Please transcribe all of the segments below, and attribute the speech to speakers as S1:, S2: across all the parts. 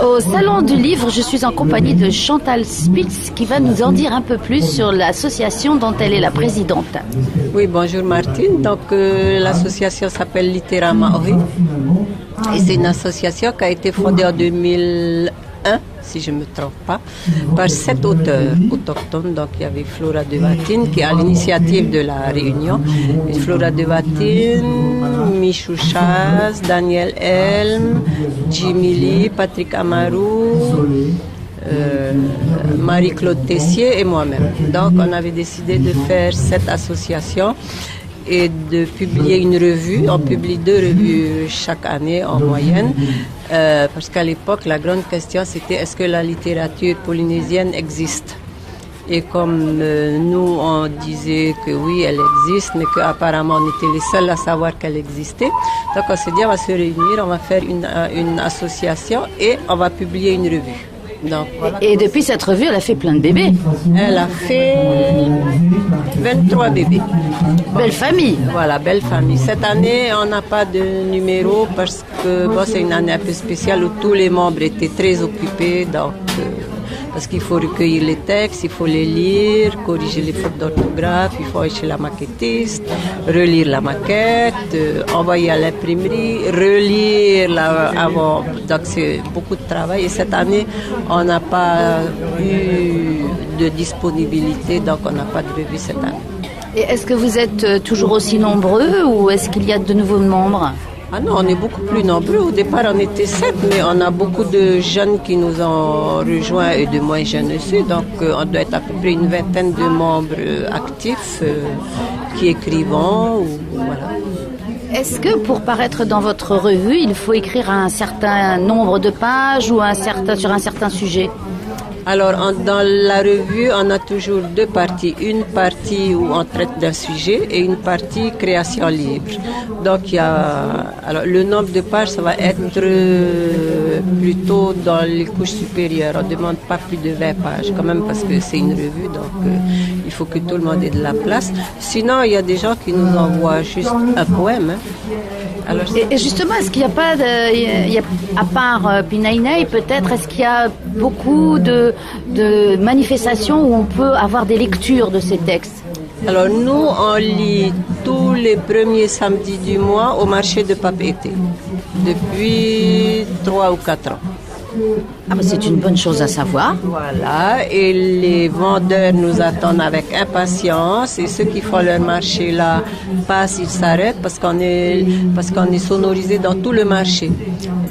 S1: Au Salon du Livre, je suis en compagnie de Chantal Spitz qui va nous en dire un peu plus sur l'association dont elle est la présidente.
S2: Oui, bonjour Martine. Donc l'association s'appelle Littéra Maori et c'est une association qui a été fondée en 2001, si je ne me trompe pas, par 7 auteurs autochtones. Donc il y avait Flora de Watine qui est à l'initiative de la réunion. Et Flora de Watine, Michou Chaz, Daniel Helm, Jimmy Lee, Patrick Amarou, Marie-Claude Tessier et moi-même. Donc on avait décidé de faire cette association et de publier une revue. On publie 2 revues chaque année en moyenne, parce qu'à l'époque, la grande question c'était est-ce que la littérature polynésienne existe? Et comme nous, on disait que oui, elle existe, mais qu'apparemment on était les seuls à savoir qu'elle existait. Donc on s'est dit, on va se réunir, on va faire une association et on va publier une revue. Donc, voilà.
S1: Et depuis cette revue, elle a fait plein de bébés.
S2: Elle a fait 23 bébés.
S1: Belle famille.
S2: Voilà, belle famille. Cette année, on n'a pas de numéro parce que c'est une année un peu spéciale où tous les membres étaient très occupés. Donc, parce qu'il faut recueillir les textes, il faut les lire, corriger les fautes d'orthographe, il faut aller chez la maquettiste, relire la maquette, envoyer à l'imprimerie, relire avant. Donc c'est beaucoup de travail. Et cette année, on n'a pas eu de disponibilité, donc on n'a pas de revue cette année.
S1: Et est-ce que vous êtes toujours aussi nombreux ou est-ce qu'il y a de nouveaux membres?
S2: Ah non, on est beaucoup plus nombreux. Au départ, on était 7, mais on a beaucoup de jeunes qui nous ont rejoints et de moins jeunes aussi. Donc, on doit être à peu près une vingtaine de membres actifs qui écrivent. Voilà.
S1: Est-ce que pour paraître dans votre revue, il faut écrire un certain nombre de pages ou sur un certain sujet?
S2: Alors, dans la revue, on a toujours 2 parties. Une partie où on traite d'un sujet et une partie création libre. Donc, alors, le nombre de pages, ça va être plutôt dans les couches supérieures. On ne demande pas plus de 20 pages quand même parce que c'est une revue, donc il faut que tout le monde ait de la place. Sinon, il y a des gens qui nous envoient juste un poème. Alors,
S1: et justement, est-ce qu'il n'y a pas, à part Pinainei peut-être, est-ce qu'il y a beaucoup de manifestations où on peut avoir des lectures de ces textes?
S2: Alors nous, on lit tous les premiers samedis du mois au marché de Papeete, depuis 3 ou 4 ans.
S1: Ah ben c'est une bonne chose à savoir.
S2: Voilà, et les vendeurs nous attendent avec impatience et ceux qui font leur marché là passent, ils s'arrêtent parce qu'on est sonorisé dans tout le marché.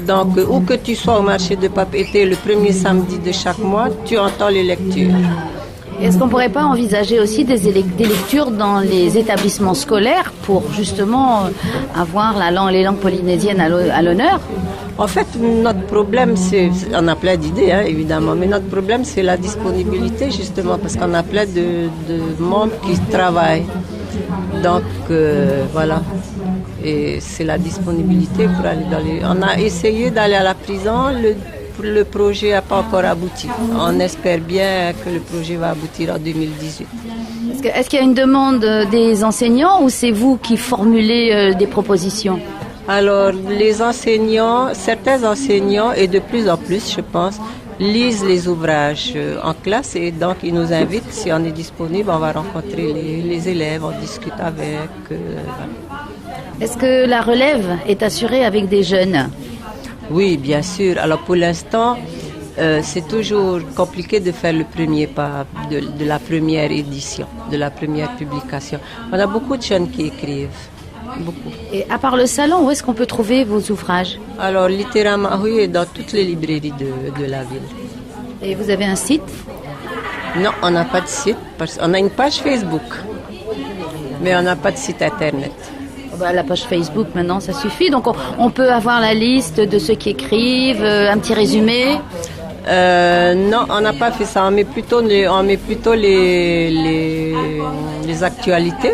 S2: Donc où que tu sois au marché de Papeete le premier samedi de chaque mois, tu entends les lectures.
S1: Est-ce qu'on ne pourrait pas envisager aussi des lectures dans les établissements scolaires pour justement avoir les langues polynésiennes à l'honneur?
S2: En fait, notre problème, on a plein d'idées, évidemment, mais notre problème, c'est la disponibilité, justement, parce qu'on a plein de membres qui travaillent. Donc, voilà. Et c'est la disponibilité pour aller On a essayé d'aller à la prison, le projet n'a pas encore abouti. On espère bien que le projet va aboutir en 2018.
S1: Est-ce qu'il y a une demande des enseignants ou c'est vous qui formulez des propositions?
S2: Alors, certains enseignants, et de plus en plus, je pense, lisent les ouvrages en classe et donc ils nous invitent, si on est disponible, on va rencontrer les élèves, on discute avec.
S1: Est-ce que la relève est assurée avec des jeunes?
S2: Oui, bien sûr. Alors pour l'instant, c'est toujours compliqué de faire le premier pas de la première édition, de la première publication. On a beaucoup de jeunes qui écrivent. Beaucoup.
S1: Et à part le salon, où est-ce qu'on peut trouver vos ouvrages?
S2: Alors, Littéra Maori est dans toutes les librairies de la ville.
S1: Et vous avez un site?
S2: Non, on n'a pas de site. On a une page Facebook, mais on n'a pas de site Internet.
S1: La page Facebook, maintenant, ça suffit. Donc, on peut avoir la liste de ceux qui écrivent, un petit résumé?
S2: Non, on n'a pas fait ça. On met plutôt les actualités.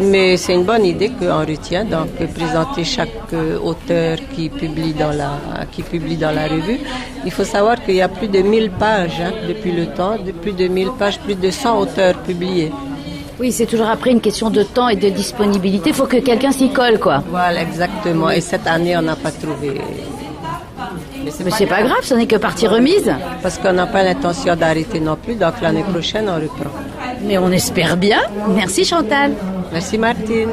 S2: Mais c'est une bonne idée qu'on retient, donc présenter chaque auteur qui publie dans la revue. Il faut savoir qu'il y a plus de 1000 pages depuis le temps, plus de 1000 pages, plus de 100 auteurs publiés.
S1: Oui, c'est toujours après une question de temps et de disponibilité. Il faut que quelqu'un s'y colle, quoi.
S2: Voilà, exactement. Et cette année, on n'a pas trouvé.
S1: Mais c'est pas grave, ce n'est que partie remise.
S2: Parce qu'on n'a pas l'intention d'arrêter non plus, donc l'année prochaine, on reprend.
S1: Mais on espère bien. Merci Chantal.
S2: Merci Martine.